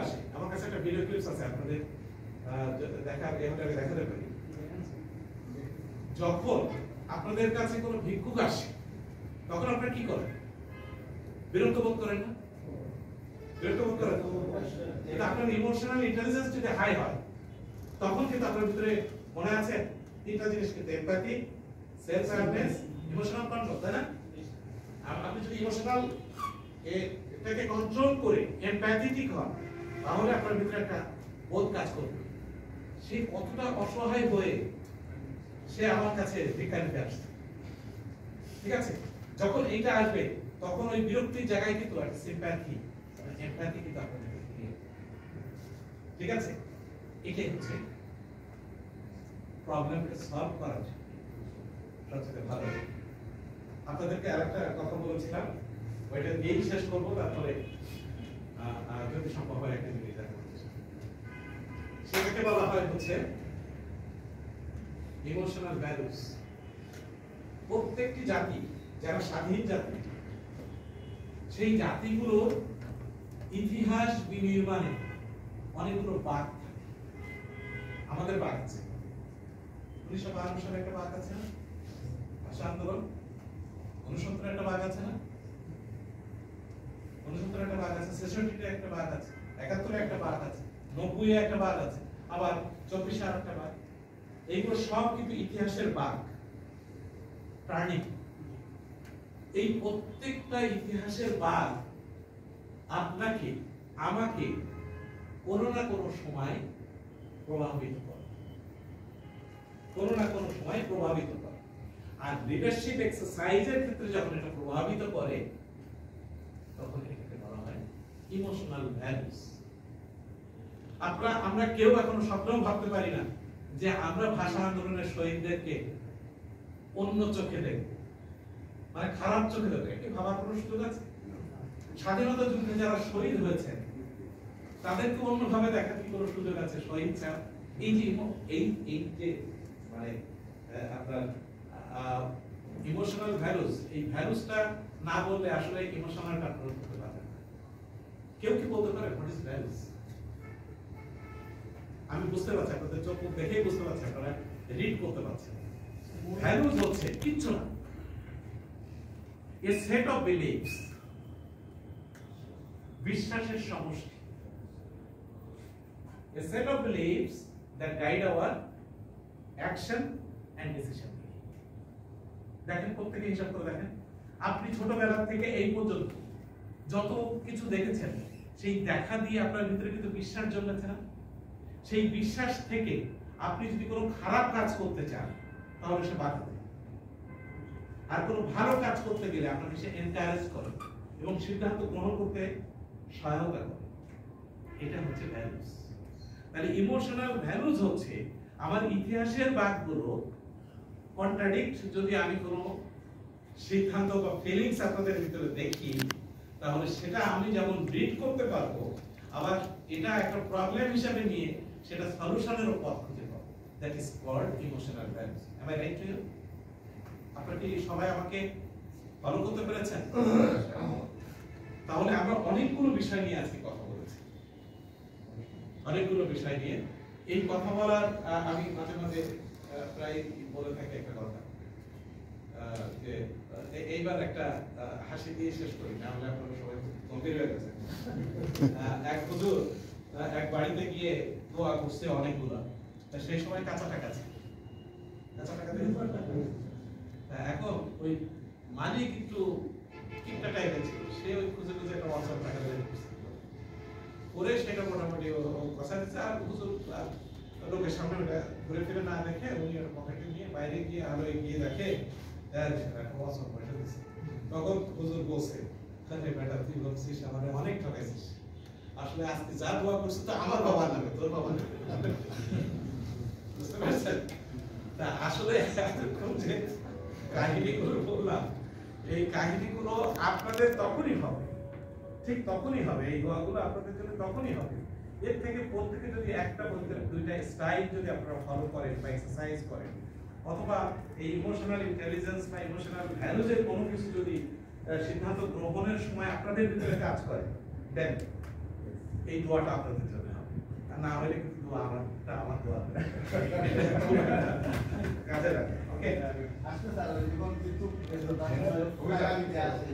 আসে, আমার কাছে একটা ভিডিও ক্লিপস আছে আপনাদের দেখার দেখাতে পারি। যখন আপনাদের কাছে কোনো ভিক্ষুক আসে তখন আপনারা কি করেন? বিরক্ত বোধ করেন না? বিরক্ত বোধ করেন? কিন্তু আপনার ইমোশনাল ইন্টেলিজেন্স যদি হাই হয় তখন কিন্তু আপনার ভিতরে মনে আছে তিনটা জিনিস, কিন্তু empathy, self awareness, emotional control, তাই না? আপনি যদি ইমোশনাল এটাকে কন্ট্রোল করে এমপ্যাথেটিক হন তাহলে আপনার ভিতরে একটা বোধ কাজ করবে সে কতটা অসহায় হয়ে সে আমার কাছে ভিক্ষা নিতে আসছে। ঠিক আছে, যখন এইটা আসবে তখন ওই বিরক্তির জায়গায় কিন্তু একটা সিম্প্যাথি, এমপ্যাথি কিন্তু আপনাদের ঠিক আছে। এটাই হচ্ছে প্রবলেমকে সলভ করার জন্য সবচেয়ে ভালো। আপনাদেরকে আরেকটা কথা বলেছিলাম, ওইটা দিয়েই শেষ করবো, তারপরে যদি সম্ভব হয় একটা জিনিস দেখা সেটাকে বলা হয় হচ্ছে ইমোশনাল ভ্যালুস। প্রত্যেকটি জাতি যারা স্বাধীন জাতি, সেই জাতিগুলোর ইতিহাস বিনির্মাণে অনেকগুলো বাঁক থাকে। আমাদের বাঁক আছে, 1952 সালে একটা বাঁক আছে না, ভাষা আন্দোলন, 69 একটা বাঁক আছে না, 69 একটা বাঁক আছে, 66 একটা বাঁক আছে, 71 একটা বাঁক আছে, 90 একটা বাঁক আছে, আবার 24 আর একটা বাঁক। এইগুলো সব কিন্তু ইতিহাসের বাঁক, টার্নিং। এই প্রত্যেকটা ইতিহাসের বাঁক আপনাকে আমাকে কোনো না কোনো সময় প্রভাবিত করে, কোনো না কোনো সময় প্রভাবিত করে। আর লিডারশিপ এক্সারসাইজের ক্ষেত্রে যখন এটা প্রভাবিত করে তখন এটাকে বলা হয় ইমোশনাল ভ্যালুস। আমরা কেউ এখনো স্বপ্নেও ভাবতে পারি না যে আমরা ভাষা আন্দোলনের শহীদদেরকে অন্য চোখে দেখব, মানে খারাপ চোখে দেখব। এটি ভাবার কোনো সুযোগ আছে? স্বাধীনতা যুদ্ধে যারা শহীদ হয়েছেন তাদেরকে অন্যভাবে দেখার কি কোনো সুযোগ আছে? শহীদ ছাড়া এই যে মানে আপনার ইমোশনাল ভ্যালুস, এই ভ্যালুসটা না বললে আসলে ইমোশনাল কন্ট্রোল করতে পারবে না। কেউ কি বলতে পারে হোয়াট ইজ ভ্যালুস? আমি বুঝতে পারছি, আপনাদের চোখ দেখেই বুঝতে পারছি আপনারা রিড করতে পারছেন। ভ্যালুস হচ্ছে কিচ্ছু না, এ সেট অফ বিলিভস, বিশ্বাসের সমষ্টি, a set of beliefs that guide our action and decision making. দেখেন প্রত্যেকে হিসাব করে দেখেন, আপনি ছোটবেলা থেকে এই পর্যন্ত যত কিছু দেখেছেন সেই দেখা দিয়ে আপনার ভিতরে কিন্তু বিশ্বাস জন্মেছে না? সেই বিশ্বাস থেকে আপনি যদি কোনো খারাপ কাজ করতে চান তাহলে সে বাধা দেয়, আর কোনো ভালো কাজ করতে গেলে আপনাকে সে এনকারেজ করে এবং সিদ্ধান্ত গ্রহণ করতে সহায়তা করে। এটা হচ্ছে ভ্যালুস। তাহলে ইমোশনাল ভ্যালুস হচ্ছে আমার ইতিহাসের বাঁকগুলো কন্ট্রাডিক্ট যদি আমি কোনো সিদ্ধান্ত বা ফিলিংস আপনাদের ভিতরে দেখি তাহলে সেটা আমি যেমন রিড করতে পারবো, আবার এটা একটা প্রবলেম হিসেবে নিয়ে সেটা সলিউশনেরও পথ খুঁজে পাবো। That is called emotional values. Am I right to you? আপনারা কি সবাই আমাকে ফলো করতে পেরেছেন? তাহলে আমরা অনেকগুলো বিষয় নিয়ে আজকে কথা বলেছি, অনেকগুলো বিষয় নিয়ে। এই কথা বলার আমি মাঝে মাঝে প্রায় বলে থাকি একটা কথা, যে এইবার একটা হাসি দিয়ে শেষ করি, না হলে আপনারা সবাই গম্ভীর হয়ে গেছে। এক হুজুর এক বাড়িতে গিয়ে দোয়া করছে অনেকগুলো, সেই সময় কাঁচা টাকা ছিল, কাঁচা টাকা এখন ওই মালিক একটু কিপটা টাইপের ছিল, সে ওই খুঁজে খুঁজে একটা 100 টাকা বের করে সেটা মোটামুটি কথা দিচ্ছে। আর হুজুর লোকের সামনে ওটা ঘুরে ফিরে না দেখে উনি ওটা পকেটে নিয়ে বাইরে গিয়ে আলো এগিয়ে দেখে 100 পয়সা দিচ্ছে। তখন হুজুর বলছে, বেটা তুই বলছিস আমাদের অনেক ঠকাইছিস, আসলে আজকে যা দোয়া করছিস তো আমার বাবার নামে, তোর বাবার নামে। বুঝতে পারছেন? তা আসলে এতক্ষণ যে কাহিনীগুলো বললাম, এই কাহিনীগুলো আপনাদের তখনই হবে, ঠিক তখনই হবে, এই দোয়াগুলো আপনাদের জন্য তখনই হবে। এর থেকে প্রত্যেকে যদি একটা বলতে দুইটা স্টাইল যদি আপনারা ফলো করেন বা এক্সারসাইজ করেন, অথবা এই ইমোশনাল ইন্টেলিজেন্স বা ইমোশনাল ভ্যালুজের কোনো কিছু যদি সিদ্ধান্ত গ্রহণের সময় আপনাদের ভিতরে কাজ করে, দেন এই দোয়াটা আপনাদের জন্য হবে, আর না হলে কিন্তু দোয়া আমার দোয়া কাজে লাগে। ওকে, আসলে স্যার জীবন কিন্তু আছে